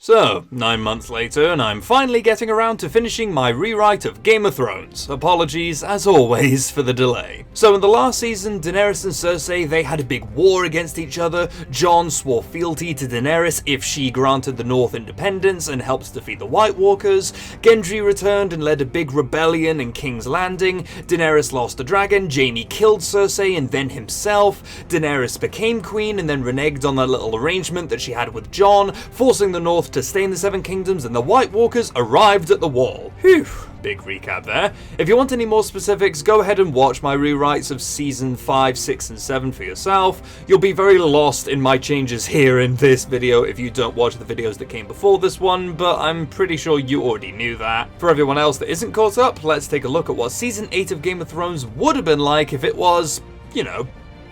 So, 9 months later, and I'm finally getting around to finishing my rewrite of Game of Thrones. Apologies, as always, for the delay. So in the last season, Daenerys and Cersei, they had a big war against each other. Jon swore fealty to Daenerys if she granted the North independence and helped defeat the White Walkers. Gendry returned and led a big rebellion in King's Landing. Daenerys lost the dragon, Jaime killed Cersei and then himself. Daenerys became queen and then reneged on that little arrangement that she had with Jon, forcing the North to stay in the Seven Kingdoms, and the White Walkers arrived at the Wall. Phew, big recap there. If you want any more specifics, go ahead and watch my rewrites of Season 5, 6, and 7 for yourself. You'll be very lost in my changes here in this video if you don't watch the videos that came before this one, but I'm pretty sure you already knew that. For everyone else that isn't caught up, let's take a look at what Season 8 of Game of Thrones would have been like if it was,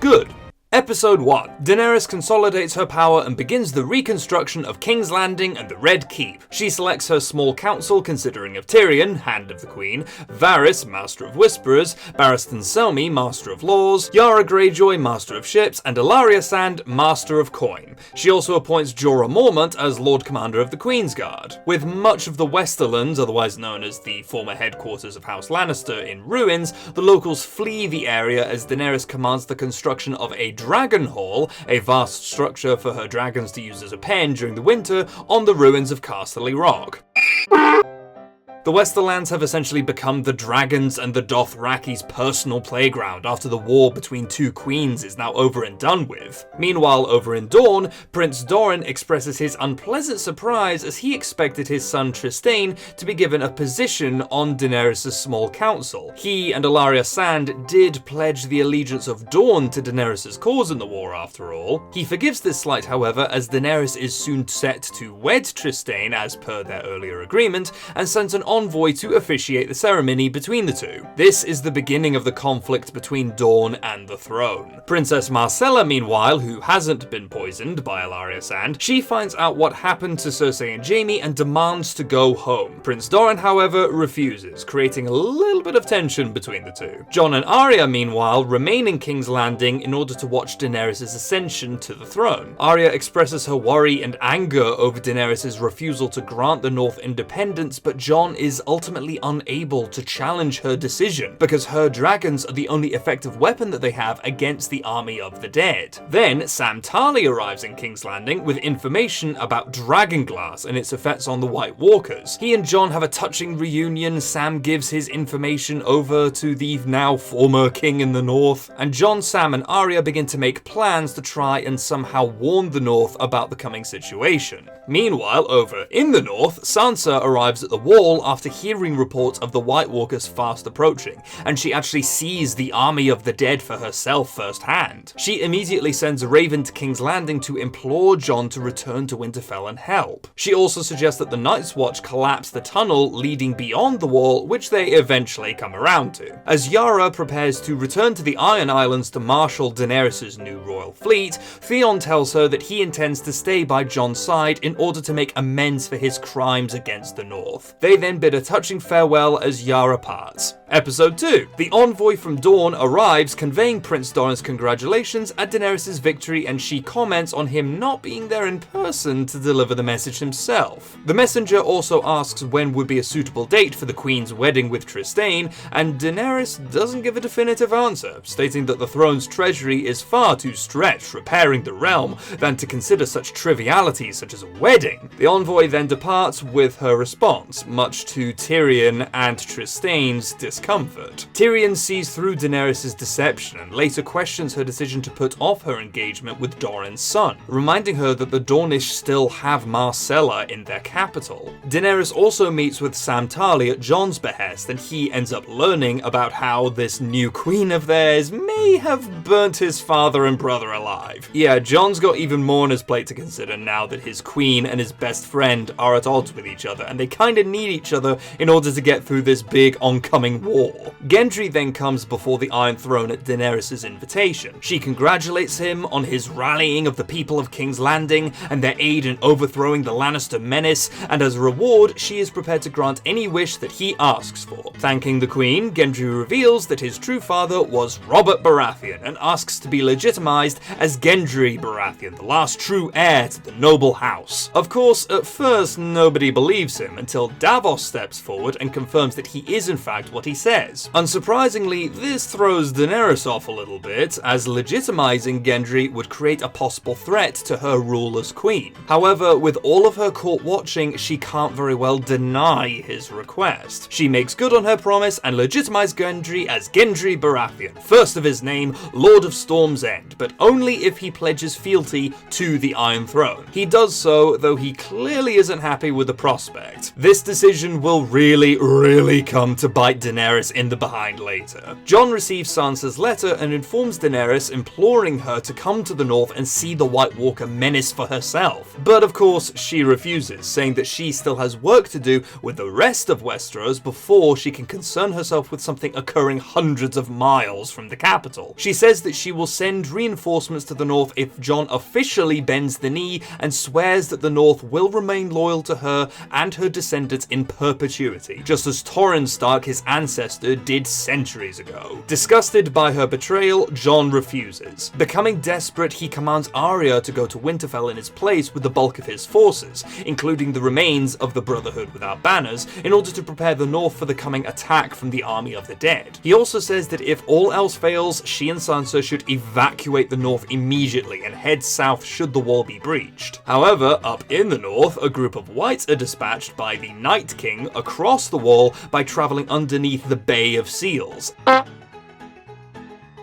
good. Episode 1. Daenerys consolidates her power and begins the reconstruction of King's Landing and the Red Keep. She selects her small council consisting of Tyrion, Hand of the Queen, Varys, Master of Whisperers, Barristan Selmy, Master of Laws, Yara Greyjoy, Master of Ships, and Ellaria Sand, Master of Coin. She also appoints Jorah Mormont as Lord Commander of the Queen's Guard. With much of the Westerlands, otherwise known as the former headquarters of House Lannister, in ruins, the locals flee the area as Daenerys commands the construction of a Dragon Hall, a vast structure for her dragons to use as a pen during the winter, on the ruins of Casterly Rock. The Westerlands have essentially become the dragons and the Dothraki's personal playground after the war between two queens is now over and done with. Meanwhile, over in Dorne, Prince Doran expresses his unpleasant surprise as he expected his son Trystane to be given a position on Daenerys' small council. He and Ellaria Sand did pledge the allegiance of Dorne to Daenerys' cause in the war after all. He forgives this slight, however, as Daenerys is soon set to wed Trystane as per their earlier agreement, and sends an envoy to officiate the ceremony between the two. This is the beginning of the conflict between Dorne and the throne. Princess Myrcella, meanwhile, who hasn't been poisoned by Ellaria Sand, she finds out what happened to Cersei and Jaime and demands to go home. Prince Doran, however, refuses, creating a little bit of tension between the two. Jon and Arya, meanwhile, remain in King's Landing in order to watch Daenerys' ascension to the throne. Arya expresses her worry and anger over Daenerys' refusal to grant the North independence, but Jon is ultimately unable to challenge her decision because her dragons are the only effective weapon that they have against the army of the dead. Then Sam Tarly arrives in King's Landing with information about dragonglass and its effects on the White Walkers. He and Jon have a touching reunion. Sam gives his information over to the now former king in the North, and Jon, Sam, and Arya begin to make plans to try and somehow warn the North about the coming situation. Meanwhile, over in the North, Sansa arrives at the Wall after hearing reports of the White Walkers fast approaching, and she actually sees the army of the dead for herself firsthand. She immediately sends a Raven to King's Landing to implore Jon to return to Winterfell and help. She also suggests that the Night's Watch collapse the tunnel leading beyond the Wall, which they eventually come around to. As Yara prepares to return to the Iron Islands to marshal Daenerys' new royal fleet, Theon tells her that he intends to stay by Jon's side in order to make amends for his crimes against the North. They then bid a touching farewell as Yara parts. Episode 2. The envoy from Dorne arrives, conveying Prince Doran's congratulations at Daenerys' victory, and she comments on him not being there in person to deliver the message himself. The messenger also asks when would be a suitable date for the Queen's wedding with Trystane, and Daenerys doesn't give a definitive answer, stating that the throne's treasury is far too stretched repairing the realm than to consider such trivialities such as a wedding. The envoy then departs with her response, much to Tyrion and Trystane's discomfort. Tyrion sees through Daenerys' deception and later questions her decision to put off her engagement with Doran's son, reminding her that the Dornish still have Myrcella in their capital. Daenerys also meets with Sam Tarly at Jon's behest, and he ends up learning about how this new queen of theirs may have burnt his father and brother alive. Yeah, Jon's got even more on his plate to consider now that his queen and his best friend are at odds with each other, and they kinda need each other other in order to get through this big oncoming war. Gendry then comes before the Iron Throne at Daenerys' invitation. She congratulates him on his rallying of the people of King's Landing and their aid in overthrowing the Lannister menace, and as a reward, she is prepared to grant any wish that he asks for. Thanking the Queen, Gendry reveals that his true father was Robert Baratheon and asks to be legitimized as Gendry Baratheon, the last true heir to the noble house. Of course, at first nobody believes him until Davos steps forward and confirms that he is in fact what he says. Unsurprisingly, this throws Daenerys off a little bit, as legitimizing Gendry would create a possible threat to her rule as queen. However, with all of her court watching, she can't very well deny his request. She makes good on her promise and legitimizes Gendry as Gendry Baratheon, first of his name, Lord of Storm's End, but only if he pledges fealty to the Iron Throne. He does so, though he clearly isn't happy with the prospect. This decision will really come to bite Daenerys in the behind later. Jon receives Sansa's letter and informs Daenerys, imploring her to come to the north and see the White Walker menace for herself. But of course, she refuses, saying that she still has work to do with the rest of Westeros before she can concern herself with something occurring hundreds of miles from the capital. She says that she will send reinforcements to the north if Jon officially bends the knee and swears that the north will remain loyal to her and her descendants in perpetuity, just as Torrhen Stark, his ancestor, did centuries ago. Disgusted by her betrayal, Jon refuses. Becoming desperate, he commands Arya to go to Winterfell in his place with the bulk of his forces, including the remains of the Brotherhood without banners, in order to prepare the north for the coming attack from the Army of the Dead. He also says that if all else fails, she and Sansa should evacuate the north immediately and head south should the wall be breached. However, up in the north, a group of whites are dispatched by the Night King across the wall by travelling underneath the Bay of Seals.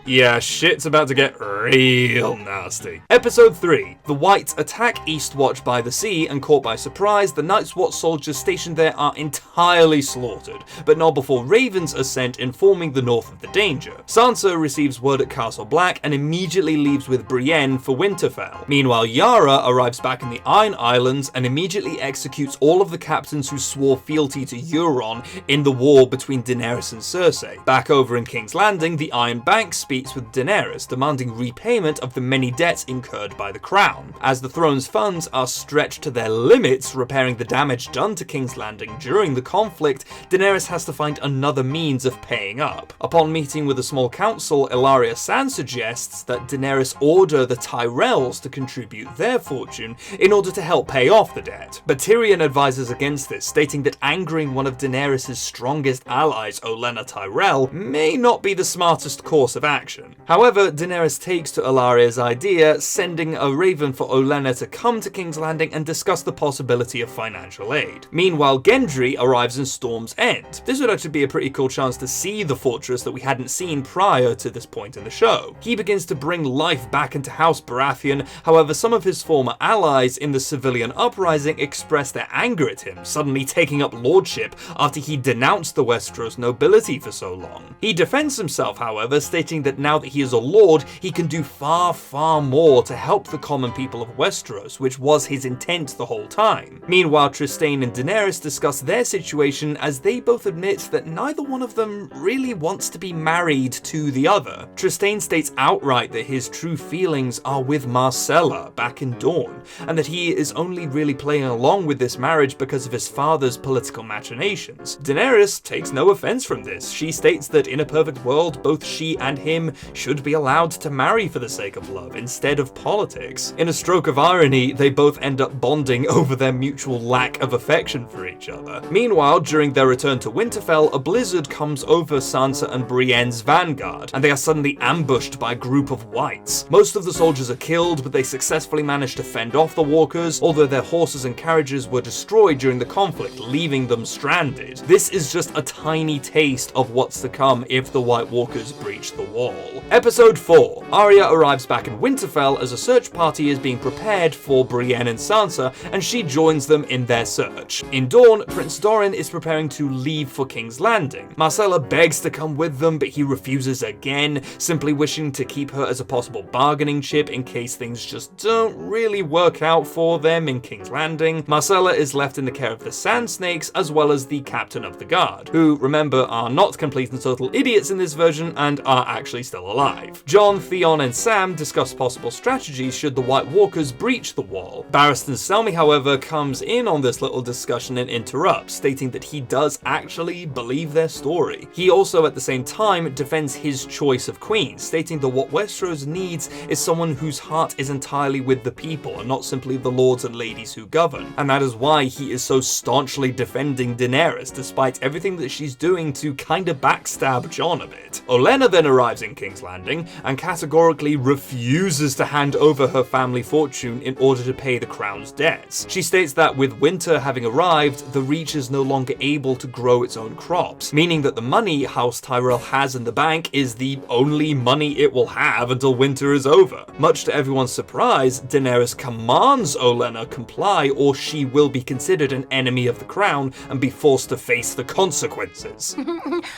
Yeah, shit's about to get real nasty. Episode 3. The Whites attack Eastwatch by the sea, and caught by surprise, the Night's Watch soldiers stationed there are entirely slaughtered, but not before ravens are sent informing the north of the danger. Sansa receives word at Castle Black and immediately leaves with Brienne for Winterfell. Meanwhile, Yara arrives back in the Iron Islands and immediately executes all of the captains who swore fealty to Euron in the war between Daenerys and Cersei. Back over in King's Landing, the Iron Bank speaks with Daenerys, demanding repayment of the many debts incurred by the crown. As the throne's funds are stretched to their limits, repairing the damage done to King's Landing during the conflict, Daenerys has to find another means of paying up. Upon meeting with a small council, Ellaria Sand suggests that Daenerys order the Tyrells to contribute their fortune in order to help pay off the debt. But Tyrion advises against this, stating that angering one of Daenerys' strongest allies, Olenna Tyrell, may not be the smartest course of action. However, Daenerys takes to Ellaria's idea, sending a raven for Olenna to come to King's Landing and discuss the possibility of financial aid. Meanwhile, Gendry arrives in Storm's End. This would actually be a pretty cool chance to see the fortress that we hadn't seen prior to this point in the show. He begins to bring life back into House Baratheon, however some of his former allies in the civilian uprising express their anger at him, suddenly taking up lordship after he denounced the Westeros nobility for so long. He defends himself, however, stating that now that he is a lord, he can do far more to help the common people of Westeros, which was his intent the whole time. Meanwhile, Trystane and Daenerys discuss their situation as they both admit that neither one of them really wants to be married to the other. Trystane states outright that his true feelings are with Myrcella back in Dorne, and that he is only really playing along with this marriage because of his father's political machinations. Daenerys takes no offense from this. She states that in a perfect world, both she and him should be allowed to marry for the sake of love instead of politics. In a stroke of irony, they both end up bonding over their mutual lack of affection for each other. Meanwhile, during their return to Winterfell, a blizzard comes over Sansa and Brienne's vanguard, and they are suddenly ambushed by a group of whites. Most of the soldiers are killed, but they successfully manage to fend off the walkers, although their horses and carriages were destroyed during the conflict, leaving them stranded. This is just a tiny taste of what's to come if the White Walkers breach the wall. Wall. Episode 4. Arya arrives back in Winterfell as a search party is being prepared for Brienne and Sansa, and she joins them in their search. In Dawn, Prince Doran is preparing to leave for King's Landing. Myrcella begs to come with them, but he refuses again, simply wishing to keep her as a possible bargaining chip in case things just don't really work out for them in King's Landing. Myrcella is left in the care of the Sand Snakes as well as the Captain of the Guard, who, remember, are not complete and total idiots in this version and are actually still alive. Jon, Theon, and Sam discuss possible strategies should the White Walkers breach the wall. Barristan Selmy, however, comes in on this little discussion and interrupts, stating that he does actually believe their story. He also, at the same time, defends his choice of queen, stating that what Westeros needs is someone whose heart is entirely with the people and not simply the lords and ladies who govern, and that is why he is so staunchly defending Daenerys despite everything that she's doing to kinda backstab Jon a bit. Olenna then arrives in King's Landing and categorically refuses to hand over her family fortune in order to pay the crown's debts. She states that with winter having arrived, the Reach is no longer able to grow its own crops, meaning that the money House Tyrell has in the bank is the only money it will have until winter is over. Much to everyone's surprise, Daenerys commands Olenna comply or she will be considered an enemy of the crown and be forced to face the consequences.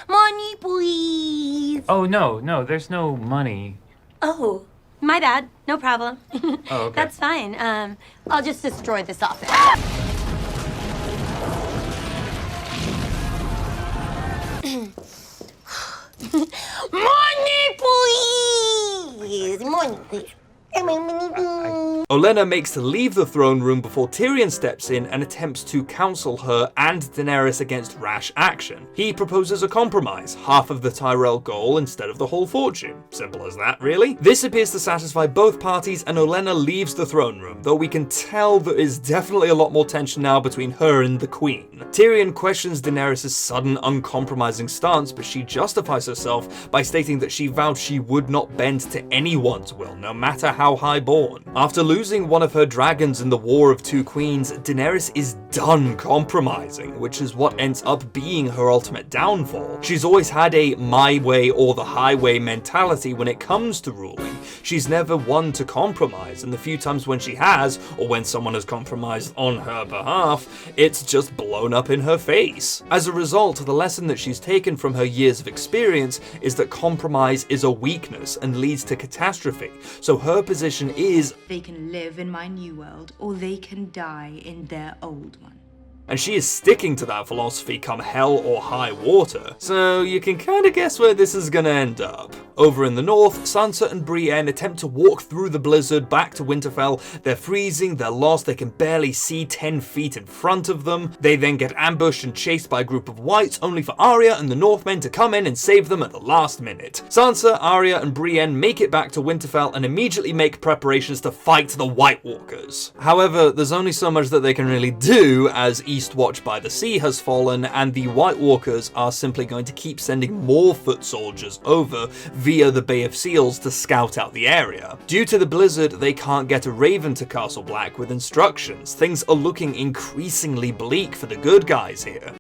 Money, please. Oh, no, there's no money. Oh, my bad. No problem. Oh, okay. That's fine. I'll just destroy this office. Money, please. Money, please. Olenna makes to leave the throne room before Tyrion steps in and attempts to counsel her and Daenerys against rash action. He proposes a compromise, half of the Tyrell goal instead of the whole fortune. Simple as that, really. This appears to satisfy both parties and Olenna leaves the throne room, though we can tell there is definitely a lot more tension now between her and the Queen. Tyrion questions Daenerys' sudden, uncompromising stance, but she justifies herself by stating that she vowed she would not bend to anyone's will, no matter how highborn. After losing one of her dragons in the War of Two Queens, Daenerys is done compromising, which is what ends up being her ultimate downfall. She's always had a my way or the highway mentality when it comes to ruling. She's never one to compromise, and the few times when she has, or when someone has compromised on her behalf, it's just blown up in her face. As a result, the lesson that she's taken from her years of experience is that compromise is a weakness and leads to catastrophe, so her position is they can live in my new world, or they can die in their old one. and she is sticking to that philosophy come hell or high water, so you can kinda guess where this is gonna end up. Over in the north, Sansa and Brienne attempt to walk through the blizzard back to Winterfell. They're freezing, they're lost, they can barely see 10 feet in front of them. They then get ambushed and chased by a group of whites, only for Arya and the Northmen to come in and save them at the last minute. Sansa, Arya, and Brienne make it back to Winterfell and immediately make preparations to fight the White Walkers. However, there's only so much that they can really do, as Eastwatch by the Sea has fallen, and the White Walkers are simply going to keep sending more foot soldiers over via the Bay of Seals to scout out the area. Due to the blizzard, they can't get a raven to Castle Black with instructions. Things are looking increasingly bleak for the good guys here.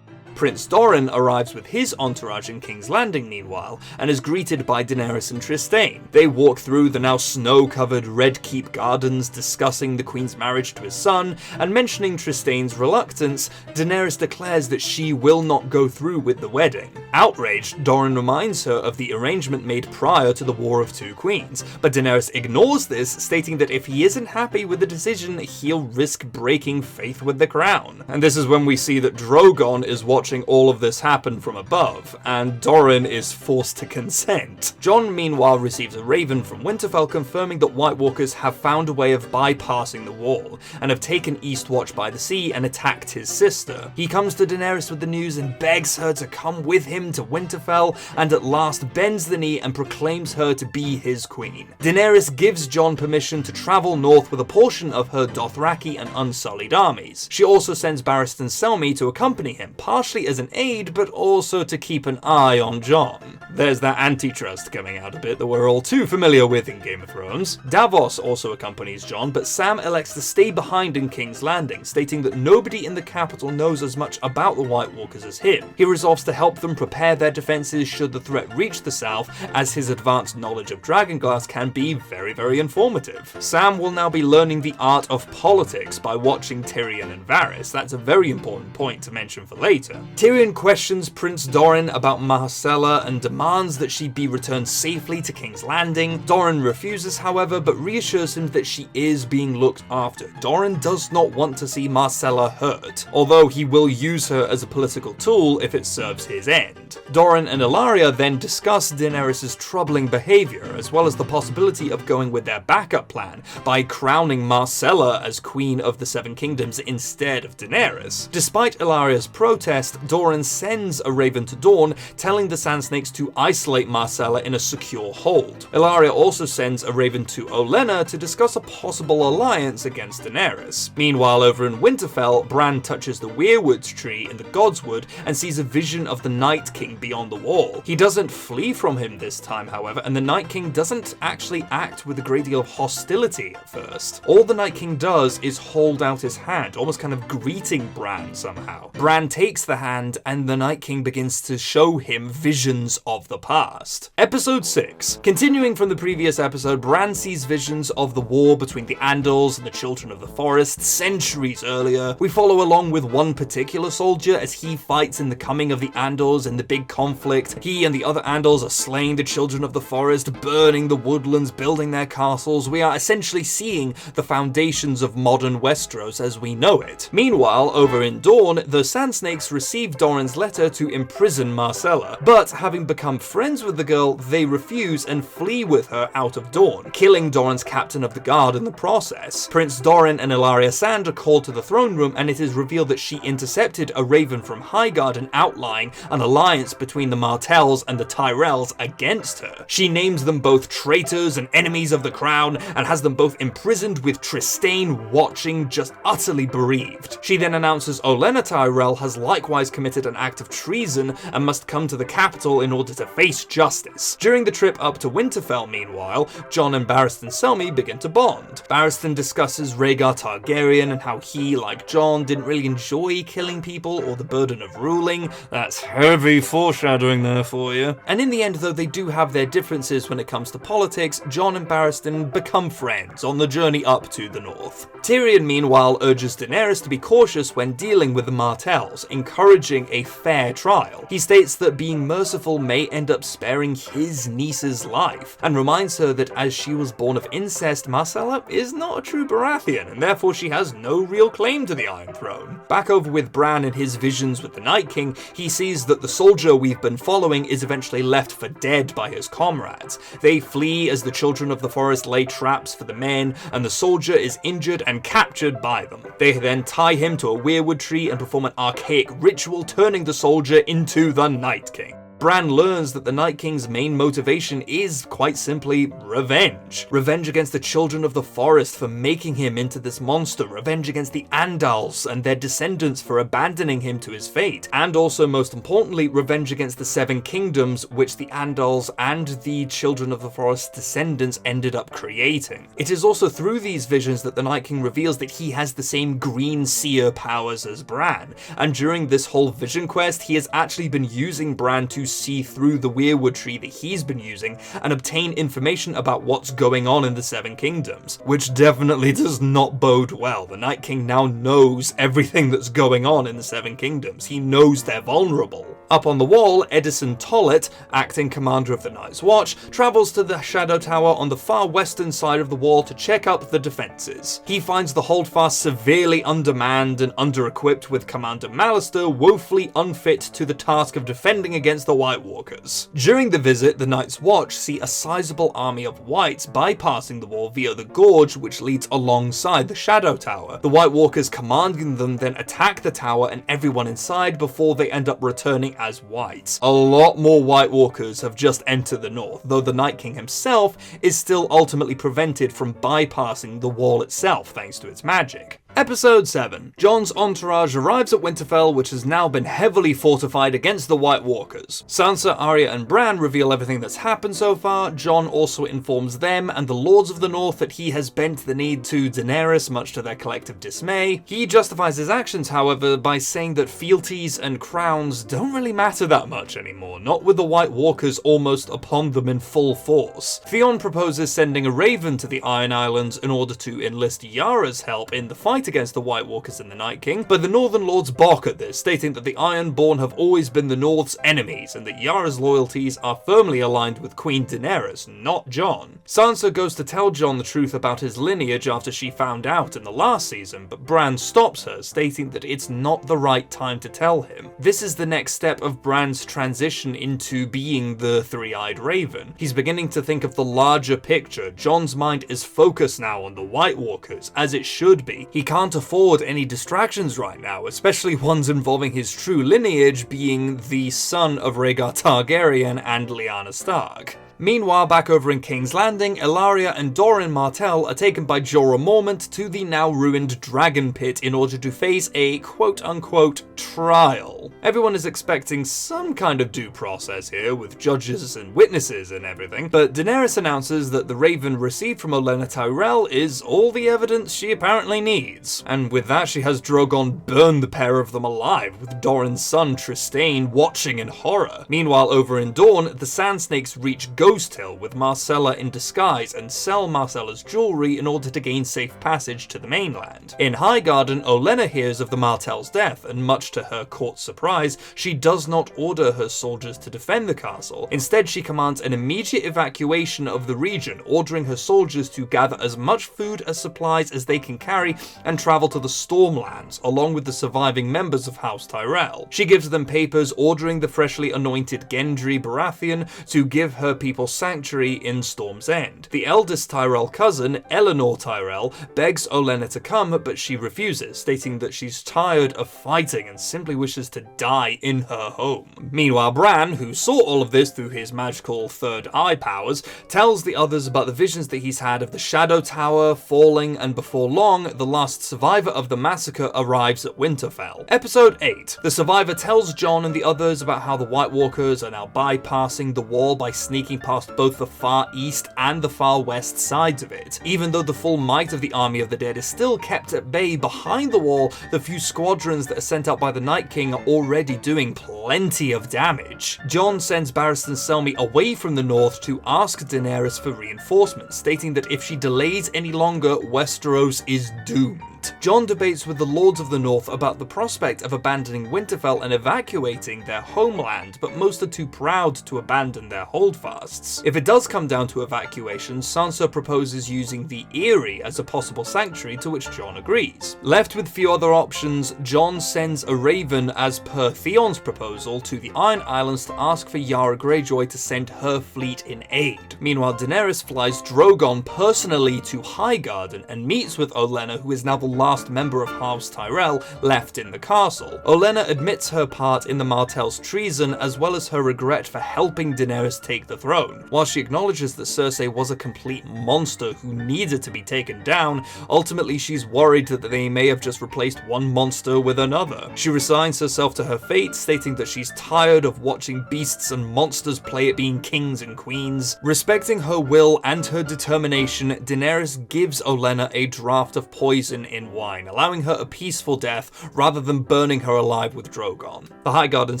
Prince Doran arrives with his entourage in King's Landing meanwhile, and is greeted by Daenerys and Trystane. They walk through the now snow-covered Red Keep gardens, discussing the Queen's marriage to his son, and mentioning Trystane's reluctance, Daenerys declares that she will not go through with the wedding. Outraged, Doran reminds her of the arrangement made prior to the War of Two Queens, but Daenerys ignores this, stating that if he isn't happy with the decision, he'll risk breaking faith with the crown. And this is when we see that Drogon is watching all of this happen from above, and Doran is forced to consent. Jon meanwhile receives a raven from Winterfell confirming that White Walkers have found a way of bypassing the wall, and have taken Eastwatch by the Sea and attacked his sister. He comes to Daenerys with the news and begs her to come with him to Winterfell, and at last bends the knee and proclaims her to be his queen. Daenerys gives Jon permission to travel north with a portion of her Dothraki and Unsullied armies. She also sends Barristan Selmy to accompany him, partially as an aid, but also to keep an eye on Jon. There's that antitrust coming out a bit that we're all too familiar with in Game of Thrones. Davos also accompanies Jon, but Sam elects to stay behind in King's Landing, stating that nobody in the capital knows as much about the White Walkers as him. He resolves to help them prepare prepare their defenses should the threat reach the south, as his advanced knowledge of Dragonglass can be very, very informative. Sam will now be learning the art of politics by watching Tyrion and Varys. That's a very important point to mention for later. Tyrion questions Prince Doran about Marcella and demands that she be returned safely to King's Landing. Doran refuses, however, but reassures him that she is being looked after. Doran does not want to see Marcella hurt, although he will use her as a political tool if it serves his end. Doran and Ilaria then discuss Daenerys' troubling behavior, as well as the possibility of going with their backup plan by crowning Marcella as Queen of the Seven Kingdoms instead of Daenerys. Despite Ilaria's protest, Doran sends a raven to Dawn, telling the Sand Snakes to isolate Marcella in a secure hold. Ilaria also sends a raven to Olenna to discuss a possible alliance against Daenerys. Meanwhile, over in Winterfell, Bran touches the weirwood tree in the Godswood and sees a vision of the Night King beyond the wall. He doesn't flee from him this time, however, and the Night King doesn't actually act with a great deal of hostility at first. All the Night King does is hold out his hand, almost kind of greeting Bran somehow. Bran takes the hand, and the Night King begins to show him visions of the past. Episode 6. Continuing from the previous episode, Bran sees visions of the war between the Andals and the Children of the Forest centuries earlier. We follow along with one particular soldier as he fights in the coming of the Andals in the big conflict. He and the other Andals are slaying the Children of the Forest, burning the woodlands, building their castles. We are essentially seeing the foundations of modern Westeros as we know it. Meanwhile, over in Dorne, the Sand Snakes receive Doran's letter to imprison Marcella, but having become friends with the girl, they refuse and flee with her out of Dorne, killing Doran's captain of the guard in the process. Prince Doran and Ilaria Sand are called to the throne room, and it is revealed that she intercepted a raven from Highgarden outlining an alliance between the Martells and the Tyrells against her. She names them both traitors and enemies of the crown, and has them both imprisoned with Trystane watching, just utterly bereaved. She then announces Olenna Tyrell has likewise committed an act of treason and must come to the capital in order to face justice. During the trip up to Winterfell, meanwhile, Jon and Barristan Selmy begin to bond. Barristan discusses Rhaegar Targaryen and how he, like Jon, didn't really enjoy killing people or the burden of ruling. That's heavy foreshadowing there for you. And in the end, though they do have their differences when it comes to politics, Jon and Barristan become friends on the journey up to the north. Tyrion, meanwhile, urges Daenerys to be cautious when dealing with the Martells, encouraging a fair trial. He states that being merciful may end up sparing his niece's life, and reminds her that as she was born of incest, Marcella is not a true Baratheon, and therefore she has no real claim to the Iron Throne. Back over with Bran and his visions with the Night King, he sees that the soldier we've been following is eventually left for dead by his comrades. They flee as the Children of the Forest lay traps for the men, and the soldier is injured and captured by them. They then tie him to a weirwood tree and perform an archaic ritual, turning the soldier into the Night King. Bran learns that the Night King's main motivation is, quite simply, revenge. Revenge against the Children of the Forest for making him into this monster, revenge against the Andals and their descendants for abandoning him to his fate, and also, most importantly, revenge against the Seven Kingdoms, which the Andals and the Children of the Forest descendants ended up creating. It is also through these visions that the Night King reveals that he has the same green seer powers as Bran, and during this whole vision quest, he has actually been using Bran to see through the weirwood tree that he's been using and obtain information about what's going on in the Seven Kingdoms, which definitely does not bode well. The Night King now knows everything that's going on in the Seven Kingdoms. He knows they're vulnerable. Up on the wall, Edison Tollett, acting commander of the Night's Watch, travels to the Shadow Tower on the far western side of the wall to check up the defenses. He finds the holdfast severely undermanned and under-equipped, with Commander Mallister woefully unfit to the task of defending against the White Walkers. During the visit, the Night's Watch see a sizable army of Whites bypassing the wall via the gorge which leads alongside the Shadow Tower. The White Walkers commanding them then attack the tower and everyone inside before they end up returning as Whites. A lot more White Walkers have just entered the north, though the Night King himself is still ultimately prevented from bypassing the wall itself thanks to its magic. Episode 7. Jon's entourage arrives at Winterfell, which has now been heavily fortified against the White Walkers. Sansa, Arya, and Bran reveal everything that's happened so far. Jon also informs them and the Lords of the North that he has bent the knee to Daenerys, much to their collective dismay. He justifies his actions, however, by saying that fealties and crowns don't really matter that much anymore, not with the White Walkers almost upon them in full force. Theon proposes sending a raven to the Iron Islands in order to enlist Yara's help in the fight against the White Walkers and the Night King, but the Northern Lords balk at this, stating that the Ironborn have always been the North's enemies and that Yara's loyalties are firmly aligned with Queen Daenerys, not Jon. Sansa goes to tell Jon the truth about his lineage after she found out in the last season, but Bran stops her, stating that it's not the right time to tell him. This is the next step of Bran's transition into being the Three-Eyed Raven. He's beginning to think of the larger picture. Jon's mind is focused now on the White Walkers, as it should be. He can't afford any distractions right now, especially ones involving his true lineage, being the son of Rhaegar Targaryen and Lyanna Stark. Meanwhile, back over in King's Landing, Ellaria and Doran Martell are taken by Jorah Mormont to the now ruined Dragon Pit in order to face a quote-unquote trial. Everyone is expecting some kind of due process here, with judges and witnesses and everything, but Daenerys announces that the raven received from Olenna Tyrell is all the evidence she apparently needs. And with that, she has Drogon burn the pair of them alive, with Doran's son Trystane watching in horror. Meanwhile, over in Dorne, the Sand Snakes reach Ghost Hill with Myrcella in disguise and sell Myrcella's jewelry in order to gain safe passage to the mainland. In Highgarden, Olenna hears of the Martell's death, and much to her court's surprise, she does not order her soldiers to defend the castle. Instead, she commands an immediate evacuation of the region, ordering her soldiers to gather as much food as supplies as they can carry and travel to the Stormlands, along with the surviving members of House Tyrell. She gives them papers ordering the freshly anointed Gendry Baratheon to give her people sanctuary in Storm's End. The eldest Tyrell cousin, Eleanor Tyrell, begs Olenna to come, but she refuses, stating that she's tired of fighting and simply wishes to die in her home. Meanwhile, Bran, who saw all of this through his magical third eye powers, tells the others about the visions that he's had of the Shadow Tower falling, and before long, the last survivor of the massacre arrives at Winterfell. Episode 8. The survivor tells Jon and the others about how the White Walkers are now bypassing the wall by sneaking past both the far east and the far west sides of it. Even though the full might of the army of the dead is still kept at bay behind the wall, the few squadrons that are sent out by the Night King are already doing plenty of damage. Jon sends Barristan Selmy away from the north to ask Daenerys for reinforcements, stating that if she delays any longer, Westeros is doomed. Jon debates with the Lords of the North about the prospect of abandoning Winterfell and evacuating their homeland, but most are too proud to abandon their holdfasts. If it does come down to evacuation, Sansa proposes using the Eyrie as a possible sanctuary, to which Jon agrees. Left with few other options, Jon sends a raven as per Theon's proposal to the Iron Islands to ask for Yara Greyjoy to send her fleet in aid. Meanwhile, Daenerys flies Drogon personally to Highgarden and meets with Olenna, who is now the last member of House Tyrell left in the castle. Olenna admits her part in the Martell's treason, as well as her regret for helping Daenerys take the throne. While she acknowledges that Cersei was a complete monster who needed to be taken down, ultimately she's worried that they may have just replaced one monster with another. She resigns herself to her fate, stating that she's tired of watching beasts and monsters play at being kings and queens. Respecting her will and her determination, Daenerys gives Olenna a draught of poison in wine, allowing her a peaceful death rather than burning her alive with Drogon. The Highgarden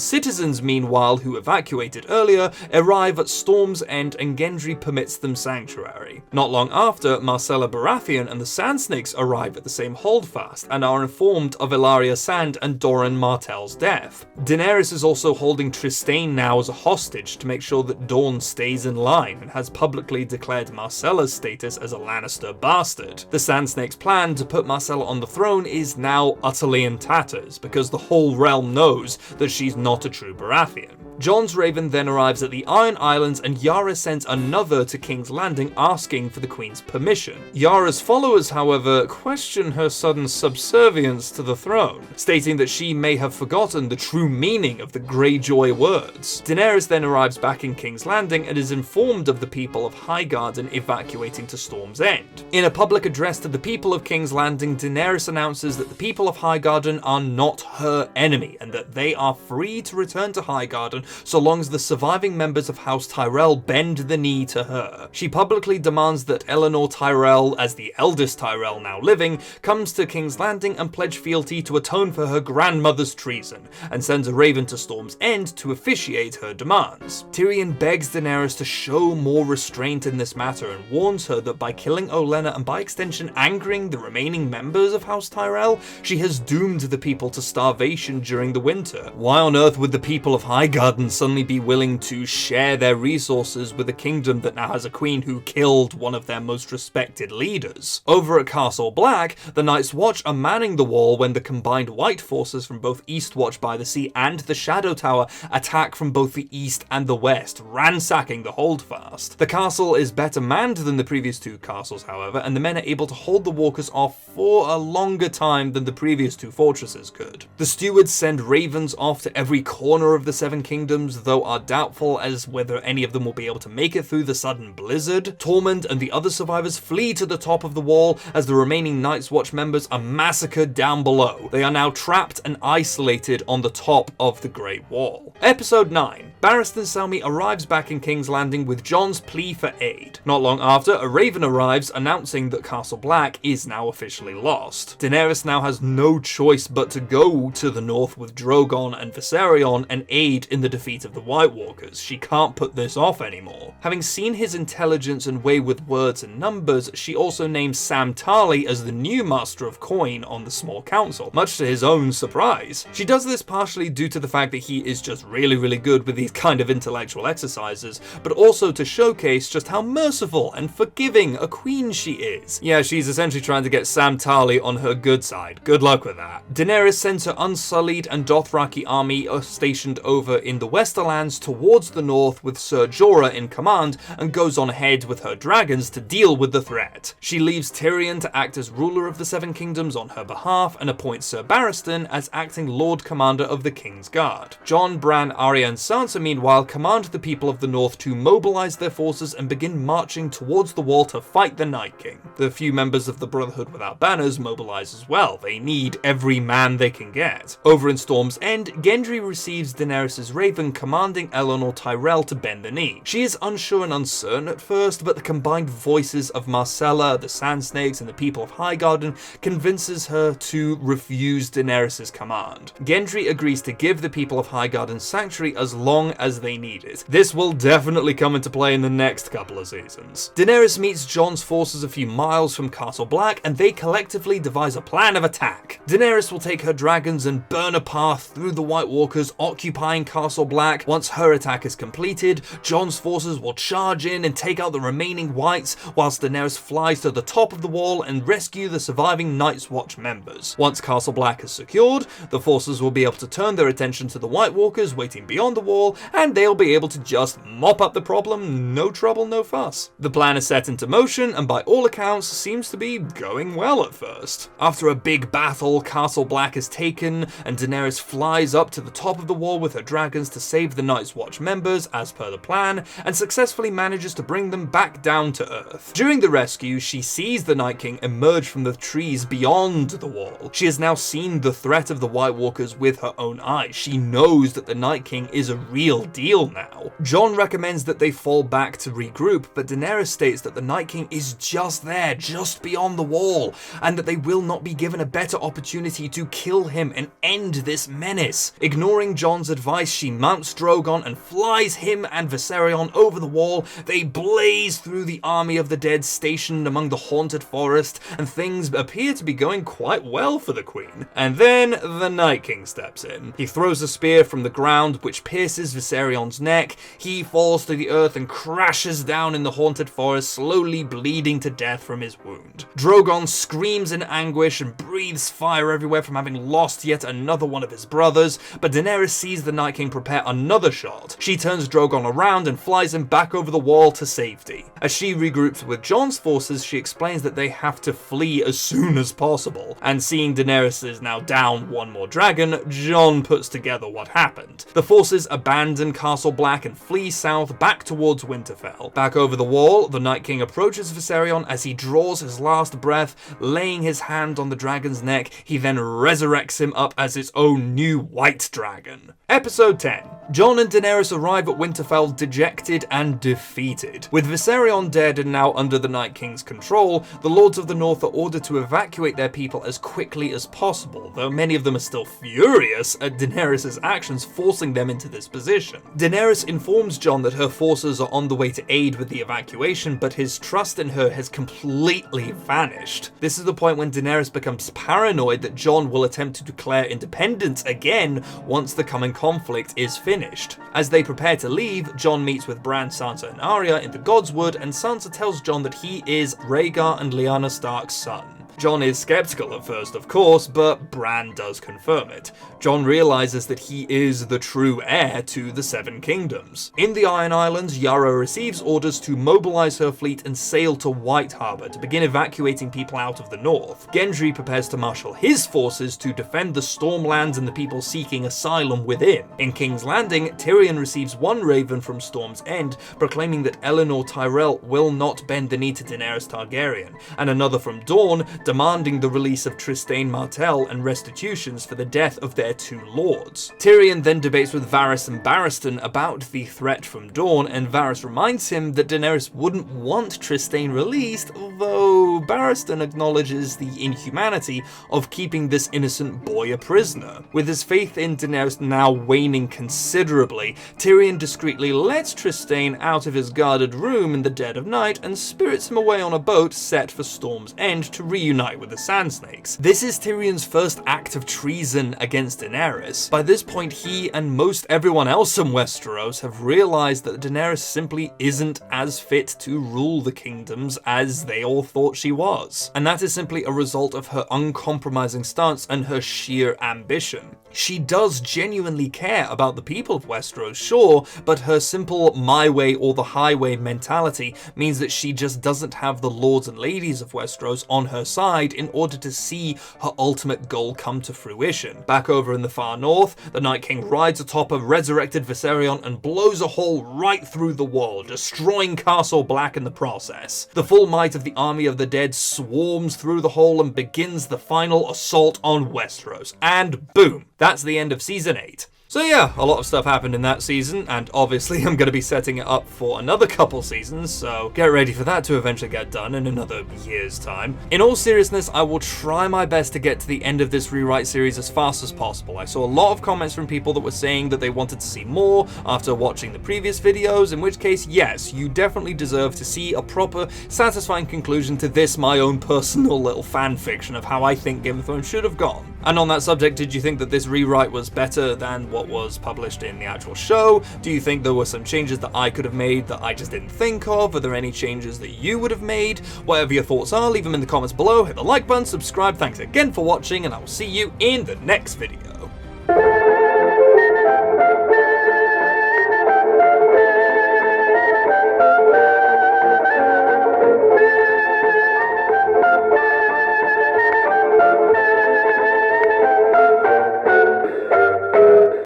citizens, meanwhile, who evacuated earlier, arrive at Storm's End and Gendry permits them sanctuary. Not long after, Myrcella Baratheon and the Sand Snakes arrive at the same holdfast and are informed of Ellaria Sand and Doran Martell's death. Daenerys is also holding Trystane now as a hostage to make sure that Dorne stays in line, and has publicly declared Myrcella's status as a Lannister bastard. The Sand Snakes' plan to put Myrcella on the throne is now utterly in tatters, because the whole realm knows that she's not a true Baratheon. Jon's Raven then arrives at the Iron Islands and Yara sends another to King's Landing asking for the Queen's permission. Yara's followers, however, question her sudden subservience to the throne, stating that she may have forgotten the true meaning of the Greyjoy words. Daenerys then arrives back in King's Landing and is informed of the people of Highgarden evacuating to Storm's End. In a public address to the people of King's Landing, Daenerys announces that the people of Highgarden are not her enemy and that they are free to return to Highgarden so long as the surviving members of House Tyrell bend the knee to her. She publicly demands that Eleanor Tyrell, as the eldest Tyrell now living, comes to King's Landing and pledge fealty to atone for her grandmother's treason, and sends a Raven to Storm's End to officiate her demands. Tyrion begs Daenerys to show more restraint in this matter and warns her that by killing Olenna and by extension angering the remaining members of House Tyrell, she has doomed the people to starvation during the winter. Why on earth would the people of Highgarden suddenly be willing to share their resources with a kingdom that now has a queen who killed one of their most respected leaders? Over at Castle Black, the Night's Watch are manning the wall when the combined white forces from both Eastwatch by the Sea and the Shadow Tower attack from both the east and the west, ransacking the holdfast. The castle is better manned than the previous two castles, however, and the men are able to hold the walkers off for a longer time than the previous two fortresses could. The stewards send ravens off to every corner of the Seven Kingdoms, though are doubtful as whether any of them will be able to make it through the sudden blizzard. Tormund and the other survivors flee to the top of the wall as the remaining Night's Watch members are massacred down below. They are now trapped and isolated on the top of the Great Wall. Episode 9. Barristan Selmy arrives back in King's Landing with Jon's plea for aid. Not long after, a raven arrives announcing that Castle Black is now officially lost. Daenerys now has no choice but to go to the north with Drogon and Viserion and aid in the defeat of the White Walkers. She can't put this off anymore. Having seen his intelligence and way with words and numbers, she also names Sam Tarly as the new Master of Coin on the small council, much to his own surprise. She does this partially due to the fact that he is just really good with these kind of intellectual exercises, but also to showcase just how merciful and forgiving a queen she is. Yeah, she's essentially trying to get Sam Tarly on her good side. Good luck with that. Daenerys sends her unsullied and Dothraki army stationed over in the Westerlands towards the north with Ser Jorah in command and goes on ahead with her dragons to deal with the threat. She leaves Tyrion to act as ruler of the Seven Kingdoms on her behalf and appoints Ser Barristan as acting Lord Commander of the King's Guard. Jon, Bran, Arya and Sansa meanwhile command the people of the north to mobilize their forces and begin marching towards the wall to fight the Night King. The few members of the Brotherhood Without Banners mobilize as well. They need every man they can get. Over in Storm's End, Gendry receives Daenerys' raven commanding Eleanor Tyrell to bend the knee. She is unsure and uncertain at first, but the combined voices of Marcella, the Sand Snakes, and the people of Highgarden convinces her to refuse Daenerys' command. Gendry agrees to give the people of Highgarden sanctuary as long as they need it. This will definitely come into play in the next couple of seasons. Daenerys meets Jon's forces a few miles from Castle Black, and they collectively devise a plan of attack. Daenerys will take her dragons and burn a path through the White Walkers occupying Castle Black. Once her attack is completed, Jon's forces will charge in and take out the remaining Whites, whilst Daenerys flies to the top of the wall and rescue the surviving Night's Watch members. Once Castle Black is secured, the forces will be able to turn their attention to the White Walkers waiting beyond the wall, and they'll be able to just mop up the problem, no trouble, no fuss. The plan is set into motion, and by all accounts seems to be going well at first. After a big battle, Castle Black is taken, and Daenerys flies up to the top of the wall with her dragons to save the Night's Watch members, as per the plan, and successfully manages to bring them back down to Earth. During the rescue, she sees the Night King emerge from the trees beyond the wall. She has now seen the threat of the White Walkers with her own eyes. She knows that the Night King is a real deal now. Jon recommends that they fall back to regroup, but Daenerys states that the Night King is just there, just beyond the wall, and that they will not be given a better opportunity to kill him and end this menace. Ignoring Jon's advice, she mounts Drogon and flies him and Viserion over the wall. They blaze through the army of the dead stationed among the haunted forest, and things appear to be going quite well for the Queen. And then the Night King steps in. He throws a spear from the ground, which pierces Viserion's neck. He falls to the earth and crashes down in the haunted forest, slowly bleeding to death from his wound. Drogon screams in anguish and breathes fire everywhere from having lost yet another one of his brothers, but Daenerys sees the Night King prepare another shot, she turns Drogon around and flies him back over the wall to safety. As she regroups with Jon's forces, she explains that they have to flee as soon as possible, and seeing Daenerys is now down one more dragon, Jon puts together what happened. The forces abandon Castle Black and flee south back towards Winterfell. Back over the wall, the Night King approaches Viserion as he draws his last breath, laying his hand on the dragon's neck. He then resurrects him up as its own new white dragon. Episode 10. Jon and Daenerys arrive at Winterfell dejected and defeated. With Viserion dead and now under the Night King's control, the Lords of the North are ordered to evacuate their people as quickly as possible, though many of them are still furious at Daenerys' actions forcing them into this position. Daenerys informs Jon that her forces are on the way to aid with the evacuation, but his trust in her has completely vanished. This is the point when Daenerys becomes paranoid that Jon will attempt to declare independence again once the coming conflict is finished. As they prepare to leave, Jon meets with Bran, Sansa, and Arya in the Godswood, and Sansa tells Jon that he is Rhaegar and Lyanna Stark's son. Jon is skeptical at first, of course, but Bran does confirm it. Jon realizes that he is the true heir to the Seven Kingdoms. In the Iron Islands, Yara receives orders to mobilize her fleet and sail to White Harbor to begin evacuating people out of the north. Gendry prepares to marshal his forces to defend the Stormlands and the people seeking asylum within. In King's Landing, Tyrion receives one raven from Storm's End, proclaiming that Eleanor Tyrell will not bend the knee to Daenerys Targaryen, and another from Dorne, demanding the release of Trystane Martell and restitutions for the death of their two lords. Tyrion then debates with Varys and Barristan about the threat from Dorne, and Varys reminds him that Daenerys wouldn't want Trystane released, though Barristan acknowledges the inhumanity of keeping this innocent boy a prisoner. With his faith in Daenerys now waning considerably, Tyrion discreetly lets Trystane out of his guarded room in the dead of night and spirits him away on a boat set for Storm's End to reunite with the Sand Snakes. This is Tyrion's first act of treason against Daenerys. By this point, he and most everyone else in Westeros have realized that Daenerys simply isn't as fit to rule the kingdoms as they all thought she was. And that is simply a result of her uncompromising stance and her sheer ambition. She does genuinely care about the people of Westeros, sure, but her simple my way or the highway mentality means that she just doesn't have the lords and ladies of Westeros on her side in order to see her ultimate goal come to fruition. Back over in the far north, the Night King rides atop a resurrected Viserion and blows a hole right through the wall, destroying Castle Black in the process. The full might of the army of the dead swarms through the hole and begins the final assault on Westeros. And boom! That's the end of Season 8. So yeah, a lot of stuff happened in that season, and obviously I'm going to be setting it up for another couple seasons, so get ready for that to eventually get done in another year's time. In all seriousness, I will try my best to get to the end of this rewrite series as fast as possible. I saw a lot of comments from people that were saying that they wanted to see more after watching the previous videos, in which case, yes, you definitely deserve to see a proper, satisfying conclusion to this, my own personal little fan fiction of how I think Game of Thrones should have gone. And on that subject, did you think that this rewrite was better than what was published in the actual show? Do you think there were some changes that I could have made that I just didn't think of? Are there any changes that you would have made? Whatever your thoughts are, leave them in the comments below, hit the like button, subscribe, thanks again for watching, and I will see you in the next video.